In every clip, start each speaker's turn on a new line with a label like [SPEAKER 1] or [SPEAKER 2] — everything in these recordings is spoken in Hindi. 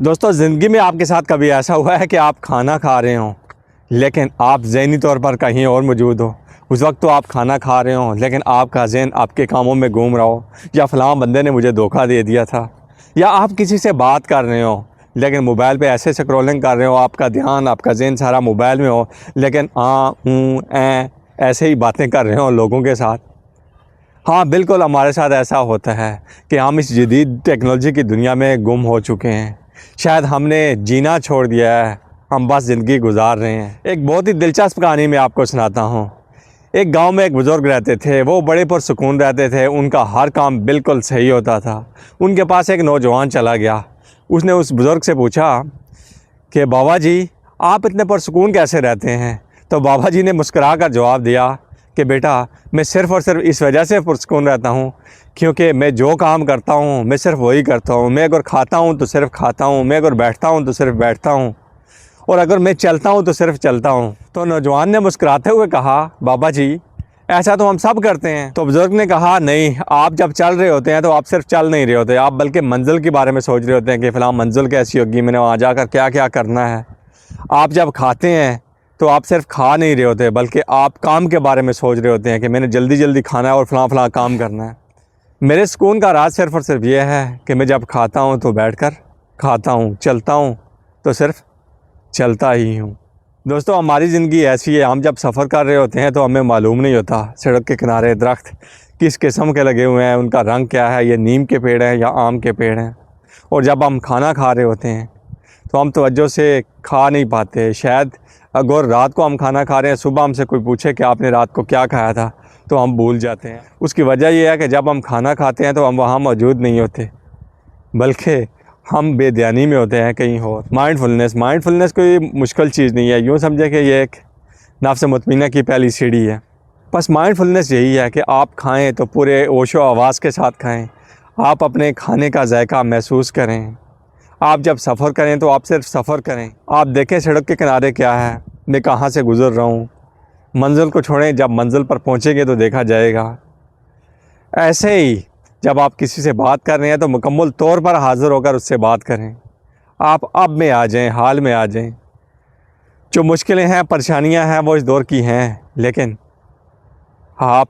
[SPEAKER 1] दोस्तों, ज़िंदगी में आपके साथ कभी ऐसा हुआ है कि आप खाना खा रहे हों लेकिन आप ज़हनी तौर पर कहीं और मौजूद हो। उस वक्त तो आप खाना खा रहे हों लेकिन आपका ज़हन आपके कामों में घूम रहा हो, या फ़लाँ बंदे ने मुझे धोखा दे दिया था, या आप किसी से बात कर रहे हो लेकिन मोबाइल पे ऐसे स्क्रॉलिंग कर रहे हो, आपका ध्यान आपका ज़हन सारा मोबाइल में हो, लेकिन ऐसे ही बातें कर रहे हो लोगों के साथ। हाँ बिल्कुल, हमारे साथ ऐसा होता है कि हम इस जदीद टेक्नोलॉजी की दुनिया में गुम हो चुके हैं। शायद हमने जीना छोड़ दिया है, हम बस ज़िंदगी गुजार रहे हैं। एक बहुत ही दिलचस्प कहानी मैं आपको सुनाता हूँ। एक गांव में एक बुज़ुर्ग रहते थे, वो बड़े पुरसुकून रहते थे, उनका हर काम बिल्कुल सही होता था। उनके पास एक नौजवान चला गया। उसने उस बुज़ुर्ग से पूछा कि बाबा जी, आप इतने पुरसुकून कैसे रहते हैं? तो बाबा जी ने मुस्कुरा कर जवाब दिया कि बेटा, मैं सिर्फ़ और सिर्फ इस वजह से पुरसुकून रहता हूँ क्योंकि मैं जो काम करता हूँ मैं सिर्फ़ वही करता हूँ। मैं अगर खाता हूँ तो सिर्फ़ खाता हूँ, मैं अगर बैठता हूँ तो सिर्फ़ बैठता हूँ, और अगर मैं चलता हूँ तो सिर्फ़ चलता हूँ। तो नौजवान ने मुस्कुराते हुए कहा, बाबा जी, ऐसा तो हम सब करते हैं। तो बुज़ुर्ग ने कहा, नहीं, आप जब चल रहे होते हैं तो आप सिर्फ चल नहीं रहे होते, आप बल्कि मंजिल के बारे में सोच रहे होते हैं कि फ़लाँ मंजिल कैसी होगी, मैंने वहाँ जाकर क्या क्या करना है। आप जब खाते हैं तो आप सिर्फ खा नहीं रहे होते बल्कि आप काम के बारे में सोच रहे होते हैं कि मैंने जल्दी जल्दी खाना है और फ़लाँ काम करना है। मेरे सुकून का राज सिर्फ़ और सिर्फ ये है कि मैं जब खाता हूँ तो बैठकर खाता हूँ, चलता हूँ तो सिर्फ चलता ही हूँ। दोस्तों, हमारी ज़िंदगी ऐसी है, हम जब सफ़र कर रहे होते हैं तो हमें मालूम नहीं होता सड़क के किनारे दरख्त किस किस्म के लगे हुए हैं, उनका रंग क्या है, ये नीम के पेड़ हैं या आम के पेड़ हैं। और जब हम खाना खा रहे होते हैं तो हम तवज्जो से खा नहीं पाते। शायद अगर रात को हम खाना खा रहे हैं, सुबह हमसे कोई पूछे कि आपने रात को क्या खाया था, तो हम भूल जाते हैं। उसकी वजह यह है कि जब हम खाना खाते हैं तो हम वहाँ मौजूद नहीं होते बल्कि हम बेध्यानी में होते हैं कहीं और। माइंडफुलनेस कोई मुश्किल चीज़ नहीं है, यूँ समझे कि ये एक नफ्स मुतमईना की पहली सीढ़ी है। बस माइंडफुलनेस यही है कि आप खाएं तो पूरे ओशो आवाज़ के साथ खाएं, आप अपने खाने का जायका महसूस करें। आप जब सफ़र करें तो आप सिर्फ सफ़र करें, आप देखें सड़क के किनारे क्या है, मैं कहाँ से गुज़र रहा हूँ। मंजिल को छोड़ें, जब मंजिल पर पहुँचेंगे तो देखा जाएगा। ऐसे ही जब आप किसी से बात कर रहे हैं तो मुकम्मल तौर पर हाज़िर होकर उससे बात करें। आप अब में आ जाएं, हाल में आ जाएं। जो मुश्किलें हैं, परेशानियां हैं, वो इस दौर की हैं, लेकिन आप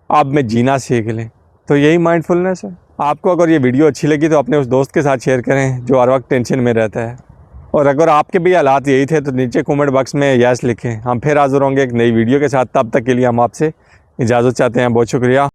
[SPEAKER 1] अब में जीना सीख लें। तो यही माइंडफुलनेस है। आपको अगर ये वीडियो अच्छी लगी तो अपने उस दोस्त के साथ शेयर करें जो हर वक्त टेंशन में रहता है। और अगर आपके भी हालात यही थे तो नीचे कमेंट बॉक्स में यस लिखें। हम फिर हाज़िर होंगे एक नई वीडियो के साथ। तब तक के लिए हम आपसे इजाज़त चाहते हैं। बहुत शुक्रिया।